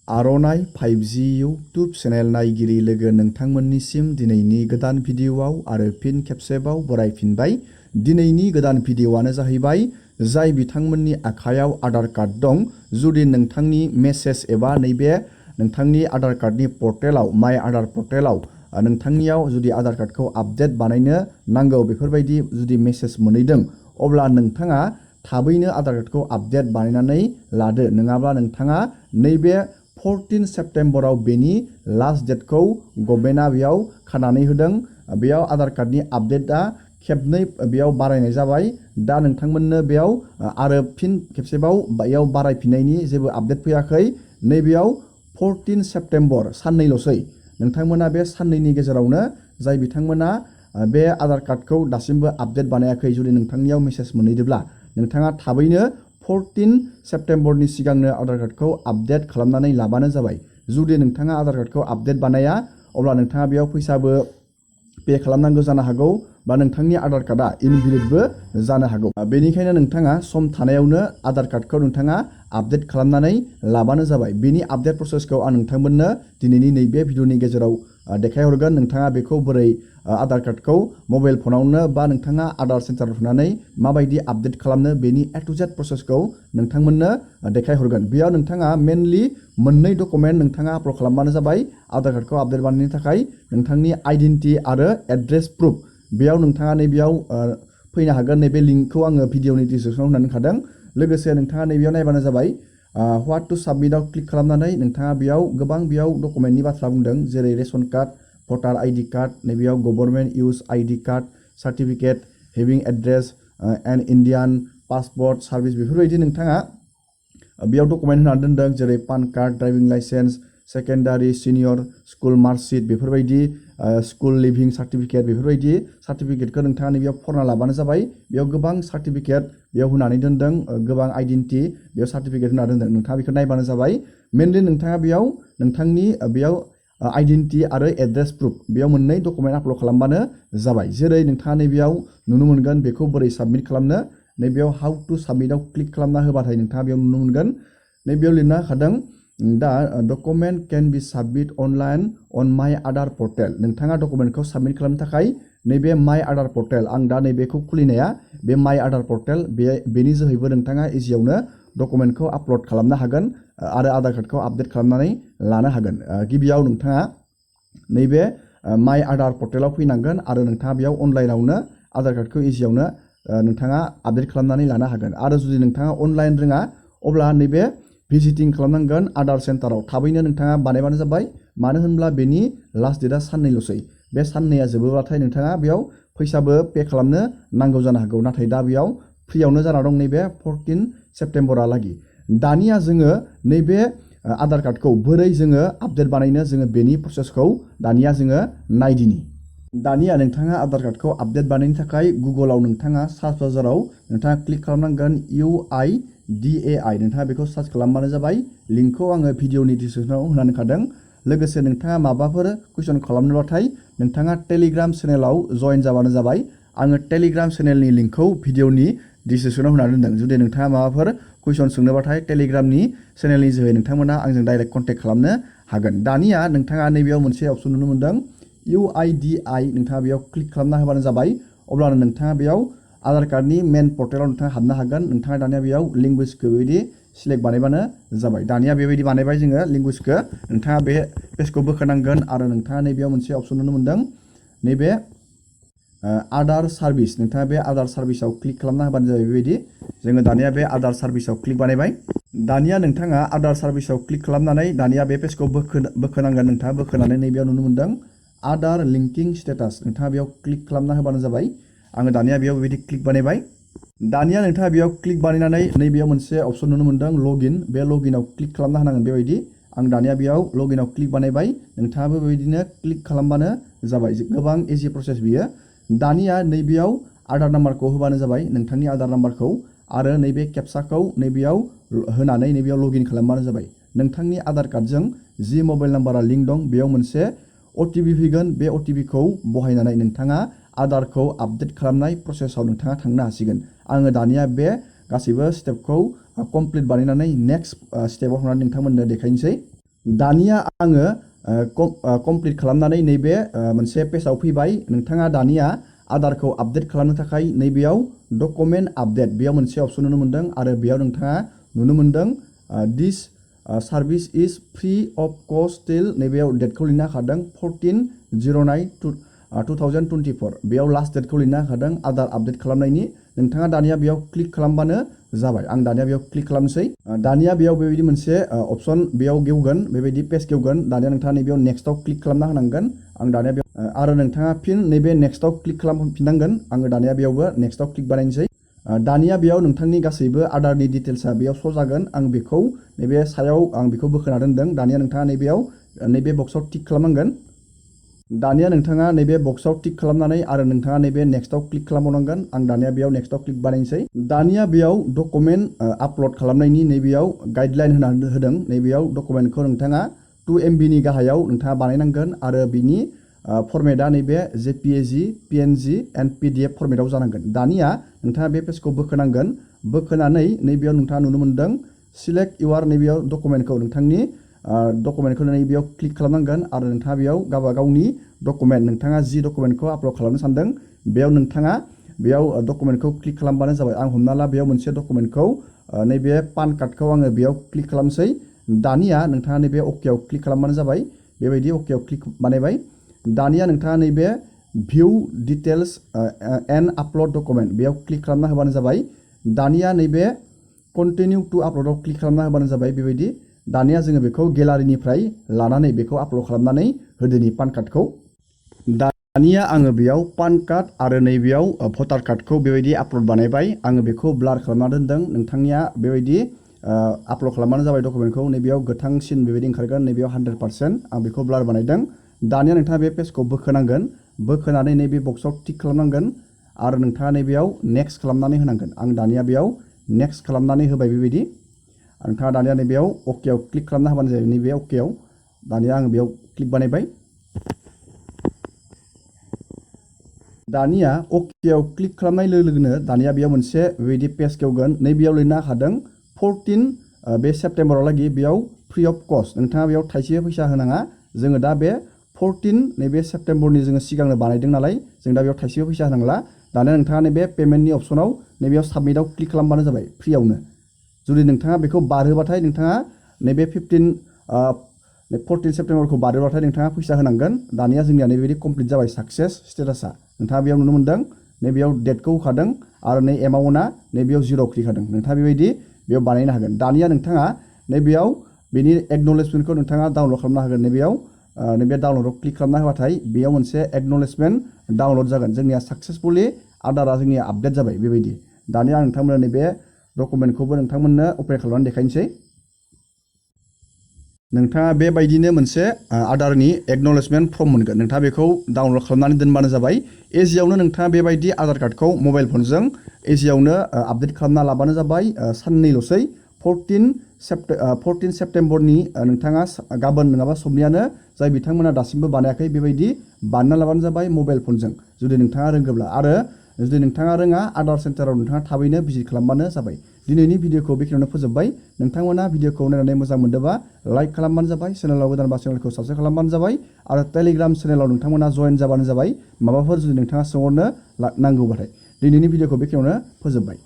आर'नाइ 5G YouTube channel नायगिरि लोगो नोंथांमोननिसिम दिनैनि गोदान भिडिअ'आव आरो फिन खेबसेबाव बरायफिनबाय। दिनैनि गोदान भिडिअ'आनो जाहैबाय जाय बिथांमोननि आखायाव आधार कार्ड दं, जुदि नोंथांनि मेसेज एबा नैबे नोंथांनि आधार कार्डनि पर्टेलाव माय आधार पर्टेलाव नोंथांनियाव जुदि आधार कार्डखौ आपडेट बानायनो नांगौ बेफोरबायदि जुदि मेसेज मोनहैदों, अब्ला नोंथाङा थाबैनो आधार कार्डखौ आपडेट बानायनानै लादो। नङाब्ला नोंथाङा नैबे 14 सेप्टेम्बराव बेनि लास्ट डेटखौ गभर्नमेन्टआ बेयाव खानानै होदों। बेयाव आधार कार्डनि आपडेटआ खेबनै बेयाव बारायनाय जाबाय। दा नोंथांमोननो बेयाव आरो फिन खेबसेबाव बेयाव बारायफिननायनि जेबो आपडेट फैयाखै। नैबेयाव 14 सेप्टेम्बर साननैल'सै। नोंथांमोना बे साननैनि गेजेरावनो जाय बिथांमोना बे आधार कार्डखौ दासिमबो आपडेट बानायाखै, जुदि नोंथांनियाव मेसेज मोनहैदोंब्ला नोंथाङा थाबैनो 14 सेप्टेम्बरनि सिगांनो आधार कार्डखौ आपडेट खालामनानै लाबानो जाबाय। जुदि नोंथाङा आधार कार्डखौ आपडेट बानाया, अब्ला नोंथाङा बेयाव फैसाबो पे खालामनांगौ जानो हागौ बा नोंथांनि आधार कार्डआ इनभेलिडबो जानो हागौ। बेनिखायनो नोंथाङा सम थानायावनो आधार कार्डखौ नोंथाङा आपडेट खालामनानै लाबानो जाबाय। बेनि आपडेट प्रसेसखौ आं नोंथांमोननो दिनैनि नैबे भिडिअनि गेजेराव देखायहरगोन। नोंथाङा बेखौ बोरै आधार कार्डखौ मबाइल फनावनो बा नोंथाङा आधार सेन्टाराव थांनानै माबायदि आपडेट खालामनो बेनि A to Z प्रसेसखौ नोंथांमोननो देखायहरगोन। बेयाव नोंथाङा मेनलि मोननै डकुमेन्ट नोंथाङा आपल'ड खालामबानो जाबाय। आधार कार्डखौ आपडेट बानायनो थाखाय नोंथांनि आइडेन्टिटि आरो एड्रेस प्रुफ। बेयाव नोंथाङा नैबेयाव फैनो हागोन। नैबे लिंकखौ आङो भिडिअनि डिसक्रिपसनाव होनानै होखादों। लोगोसे नोंथाङा नैबेयाव नायबानो जाबाय। व्हाट टु साबमिटआव क्लिक खालामनानै नोंथाङा बेयाव गोबां डकुमेन्टनि बाथ्रा बुंदों, जेरै ration card, voter ID card, नैबेयाव government issue ID card, certificate, having address and Indian passport service, बेफोरबायदि नोंथाङा बेयाव डकुमेन्ट होनानै दोनदों, जेरै PAN card, driving licence, secondary senior school marksheet, बेफोरबायदि स्कुल लिभिं सार्टिफिकेट, बेफोरबायदि सार्टिफिकेटखौ नोंथाङा नैबेयाव फरायना लाबानो जाबाय। बेयाव गोबां सार्टिफिकेट बेयाव होनानै दोनदों, गोबां आइडेन्टिटि बेयाव सार्टिफिकेट होना दोनदों। नोंथाङा बेखौ नायबानो जाबाय। मेनलि नोंथाङा बेयाव नोंथांनि बेयाव आइडेन्टिटि आरो एड्रेस प्रुफ बेयाव मोननै डकुमेन्ट आपल'ड खालामबानो जाबाय। जेरै नोंथाङा नैबेयाव नुनो मोनगोन बेखौ बोरै साबमिट खालामनो। नैबेयाव हाउ टु साबमिटआव क्लिक खालामना होबाथाय नोंथाङा बेयाव नुनो मोनगोन। नैबेयाव लिरना होखादों, दा डकुमेन्ट केन बि साबमिट अनलाइन अन माय आधार पर्टेल। नोंथाङा डकुमेन्टखौ साबमिट खालामनो थाखाय नैबे माय आधार पर्टेल, आं दा नैबेखौ खुलिनाया बे माय आधार पर्टेल, बेनि जोहैबो नोंथाङा इजियावनो डकुमेन्टखौ आपल'ड खालामनो हागोन आरो आधार कार्डखौ आपडेट खालामनानै लानो हागोन। गिबियाव नोंथाङा नैबे माय आधार पर्टेलाव फैनांगोन आरो नोंथाङा बेयाव अनलाइनावनो आधार कार्डखौ इजियावनो नोंथाङा आपडेट खालामनानै लानो हागोन। आरो जुदि नोंथाङा अनलाइन रोङा, अब्ला नैबे भिजिटिं खालामनांगोन आधार सेन्टाराव। थाबैनो नोंथाङा बानायबानो जाबाय। मानो होनब्ला बेनि लास्ट डेटआ साननैल'सै। बे साननैया जोबोब्लाथाय नोंथाङा बेयाव फैसाबो पे खालामनो नांगौ जानो हागौ। नाथाय दा बेयाव फ्रियावनो जाना दं नैबे 14 सेप्टेम्बरालागि। दानिया जोङो नैबे आधार कार्डखौ बोरै जोङो आपडेट बानायनो, जोङो बेनि प्रसेसखौ दानिया जोङो नायदिनि। दानिया नोंथाङा आधार कार्डखौ आपडेट बानायनो थाखाय गुगोलाव नोंथाङा सार्च बाजाराव नोंथाङा क्लिक खालामनांगोन UIDAI। नोंथाङा बेखौ सार्च खालामबानो जाबाय। लिंकखौ आङो भिडिअनि डिसक्रिपसनाव होनानै होखादों। लोगोसे नोंथाङा माबाफोर कुइसन खालामनोबाथाय नोंथाङा टेलिग्राम चेनेलाव जइन जाबानो जाबाय। आङो टेलिग्राम चेनेलनि लिंकखौ भिडिअनि डिसक्रिपसनाव होनानै दोनदों। जुदि नोंथाङा माबाफोर कुइसन सोंनोबाथाय टेलिग्रामनि चेनेलनि जोहै नोंथांमोना आंजों डाइरेक्ट कन्टेक्ट खालामनो हागोन। दानिया नोंथाङा नैबेयाव मोनसे अपसन नुनो मोनदों, UIDAI। नोंथाङा बेयाव क्लिक खालामना होबानो जाबाय। अब्लानो नोंथाङा बेयाव आधार कार्डनि मेन पर्टेलाव नोंथाङा हाबनो हागोन। नोंथाङा दानिया बेयाव लेंगुवेजखौ बेबायदि सिलेक्ट बानायबानो जाबाय। दानिया बेबायदि बानायबाय जोङो लेंगुवेजखौ। नोंथाङा बे पेजखौ बोखोनांगोन आरो नोंथाङा नैबेयाव मोनसे अपसन नुनो मोनदों, नैबे आधार सार्भिस। नोंथाङा बे आधार सार्भिसाव क्लिक खालामना होबानो जाबाय। बेबायदि जोङो दानिया बे आधार सार्भिसाव क्लिक बानायबाय। दानिया नोंथाङा आधार सार्भिसाव क्लिक खालामनानै दानिया बे पेजखौ बोखोनांगोन। नोंथाङा बोखोनानै नैबेयाव नुनो मोनदों आधार लिंकिं स्टेटास। नोंथाङा बेयाव क्लिक खालामना होबानो जाबाय। आङो दानिया बेयाव बेबायदि क्लिक बानायबाय। दानिया नोंथाङा बेयाव क्लिक बानायनानै नैबेयाव मोनसे अपसन नुनो मोनदों लगइन। बे लगइनाव क्लिक खालामना होनांगोन बेबायदि। आं दानिया बेयाव लगइनाव क्लिक बानायबाय। नोंथाङाबो बेबायदिनो क्लिक खालामबानो जाबाय। गोबां इजि प्रसेस बियो। दानिया नैबेयाव आधार नाम्बारखौ होबानो जाबाय, नोंथांनि आधार नाम्बारखौ, आरो नैबे केपसाखौ नैबेयाव होनानै नैबेयाव लगइन खालामबानो जाबाय। नोंथांनि आधार कार्डजों जि मबाइल नाम्बारा लिंक दं, बेयाव मोनसे OTP फैगोन। बे OTPखौ बहायनानै नोंथाङा आधारखौ आपडेट खालामनाय प्रसेसआव नोंथाङा थांनो हासिगोन। आङो दानिया बे गासैबो स्टेपखौ कमप्लिट बानायनानै नेक्स्ट स्टेपाव थांनानै नोंथांमोननो देखायनोसै। दानिया आङो कमप्लिट खालामनानै नैबे मोनसे पेजआव फैबाय। नोंथाङा दानिया आधारखौ आपडेट खालामनो थाखाय नैबेयाव डकुमेन्ट आपडेट बेयाव मोनसे अप्शन नुनो मोनदों आरो बेयाव नोंथाङा नुनो मोनदों this service is free of cost still नैबेयाव डेटखौ लिरना होखादों 14/09/2024 बेयाव लास्ट डेटखौ लिरना होखादों आधार आपडेट खालामनायनि। नोंथाङा दानिया बेयाव क्लिक खालामबानो जाबाय। आं दानिया बेयाव क्लिक खालामनोसै। दानिया बेयाव बेबायदि मोनसे अपसन बेयाव गेवगोन बेबायदि पेज गेवगोन। दानिया नोंथाङा नैबेयाव नेक्स्टआव क्लिक खालामना होनांगोन। आं दानिया बेयाव आरो नोंथाङा फिन नैबे नेक्स्टआव क्लिक खालामफिननांगोन। आङो दानिया बेयावबो नेक्स्टआव क्लिक बानायनोसै। दानिया बेयाव नोंथांनि गासैबो आधारनि डिटेल्सआ बेयाव श' जागोन। आं बेखौ नैबे सायाव आं बेखौ बोखोना दोनदों। दानिया नोंथाङा नैबेयाव नैबे बक्सआव टिक खालामनांगोन। दानिया नोंथाङा नैबे बक्सआव टिक खालामनानै आरो नोंथाङा नैबे नेक्स्टआव क्लिक खालामबावनांगोन। आं दानिया बेयाव नेक्स्टआव क्लिक बानायनोसै। दानिया बेयाव डकुमेन्ट आपल'ड खालामनायनि नैबेयाव गाइडलाइन होदों। नैबेयाव डकुमेन्टखौ नोंथाङा 2 MB नि गाहायाव नोंथाङा बानायनांगोन आरो बिनि फर्मेटआ नैबे JPG, PNG एन्ड PDF फर्मेटआव जानांगोन। दानिया नोंथाङा बे पेजखौ बोखोनांगोन। बोखोनानै नैबेयाव नोंथाङा नुनो मोनदों सिलेक्ट इउआर नैबेयाव डकुमेन्टखौ नोंथांनि डकुमेन्टखौ नैबेयाव क्लिक खालामनांगोन आरो नोंथाङा बेयाव गावनि डकुमेन्ट नोंथाङा जि डकुमेन्टखौ आपल'ड खालामनो सानदों बेयाव नोंथाङा बेयाव डकुमेन्टखौ क्लिक खालामबानो जाबाय। आं हमना ला बेयाव मोनसे डकुमेन्टखौ नैबे पान कार्डखौ आङो बेयाव क्लिक खालामसै। दानिया नोंथाङा नैबे अकेआव क्लिक खालामबानो जाबाय। बेबायदि अकेआव क्लिक बानायबाय। दानिया नोंथाङा नैबे भिउ डिटेल्स एन्ड आपल'ड डकुमेन्ट बेयाव क्लिक खालामना होबानो जाबाय। दानिया नैबे कन्टिनिउ टु आपल'डआव क्लिक खालामना होबानो जाबाय। बेबायदि दानिया जोङो बेखौ गेलारिनिफ्राय लानानै बेखौ आपल'ड खालामनानै होदोनि पान कार्डखौ। दानिया आङो बेयाव पान कार्ड आरो नैबेयाव भटार कार्डखौ बेबायदि आपल'ड बानायबाय। आङो बेखौ ब्लार खालामना दोनदों। नोंथांनिया बेबायदि आपल'ड खालामबानो जाबाय डकुमेन्टखौ। नैबेयाव गोथांसिन बेबायदि ओंखारगोन। नैबेयाव 100% आं बेखौ ब्लार बानायदों। दानिया नोंथाङा बे पेजखौ बोखोनांगोन। बोखोनानै नैबे बक्सआव टिक खालामनांगोन आरो नोंथाङा नैबेयाव नेक्स्ट खालामनानै होनांगोन। आं दानिया बेयाव नेक्स्ट खालामनानै होबाय। बेबायदि नोंथाङा दानिया नैबेयाव अकेआव क्लिक खालामना होबानो जायो। नैबे अकेआव दानिया आङो बेयाव क्लिक बानायबाय। दानिया अकेआव क्लिक खालामनाय लोगो लोगोनो दानिया बेयाव मोनसे बेबायदि पेज गेवगोन। नैबेयाव लिरना होखादों 14 बे सेप्तेम्बरावलागि बेयाव फ्रि अफ कस्ट नोंथाङा बेयाव थाइसे फैसा होनाङा। जोङो दा बे 14 नैबे सेप्तेम्बरनि जोङो सिगांनो बानायदों नालाय जों दा बेयाव थाइसेबो फैसा होनांला। दानिया नोंथाङा नैबे पेमेन्टनि अपसनाव नैबेयाव साबमिटआव क्लिक खालामबानो जाबाय फ्रियावनो। जुदि नोंथाङा बेखौ बारहोबाथाय नोंथाङा नैबे 14 सेप्तेम्बरखौ बारहोबाथाय नोंथाङा फैसा होनांगोन। दानिया जोंनिया नैबेबायदि कमप्लिट जाबाय साक्सेस स्टेटासा। नोंथाङा बेयाव नुनो मोनदों नैबेयाव डेटखौ होखादों आरो नै एमाउन्टआ नैबेयाव 0 क्लिक होदों। नोंथाङा बेबायदि बेयाव बानायनो हागोन। दानिया नोंथाङा नैबेयाव बेनि एक्न'लेजमेन्टखौ नोंथाङा डाउनल'ड खालामनो हागोन। नैबेयाव नैबे डाउनल'डआव क्लिक खालामना होबाथाय बेयाव मोनसे एक्न'लेजमेन्ट डाउनल'ड जागोन। जोंनिया साक्सेसफुलि आधारा जोंनिया आपडेट जाबाय। बेबायदि दानिया आं नोंथांमोननो नैबे डकुमेन्टखौबो नोंथांमोननो अपेन खालामनानै देखायनोसै। नोंथाङा बेबायदिनो मोनसे आधारनि एक्न'लेजमेन्ट फर्म मोनगोन। नोंथाङा बेखौ डाउनल'ड खालामनानै दोनबानो जाबाय। इजियावनो नोंथाङा बेबायदि आधार कार्डखौ मबाइल फनजों इजियावनो आपडेट खालामना लाबानो जाबाय। साननैल'सै 14 सेप्तेम्बरनि नोंथाङा गाबोन नङाबा सबनियानो जाय बिथांमोना दासिमबो बानायाखै बेबायदि बानायना लाबानो जाबाय मबाइल फनजों जुदि नोंथाङा रोंगोब्ला। आरो जुदि नोंथाङा रोङा आधार सेन्टाराव नोंथाङा थाबैनो भिजिट खालामबानो जाबाय। दिनैनि भिडिअखौ बेखिनियावनो फोजोबबाय। नोंथांमोना भिडिअखौ नायनानै मोजां मोनदोंबा लाइक खालामबानो जाबाय। चेनेलाव गोदानबा चेनेलखौ साबस्क्राइब खालामबानो जाबाय आरो टेलिग्राम चेनेलाव नोंथांमोना जइन जाबानो जाबाय। माबाफोर जुदि नोंथाङा सोंहरनो नांगौबाथाय। दिनैनि भिडिअखौ बेखिनियावनो फोजोबबाय।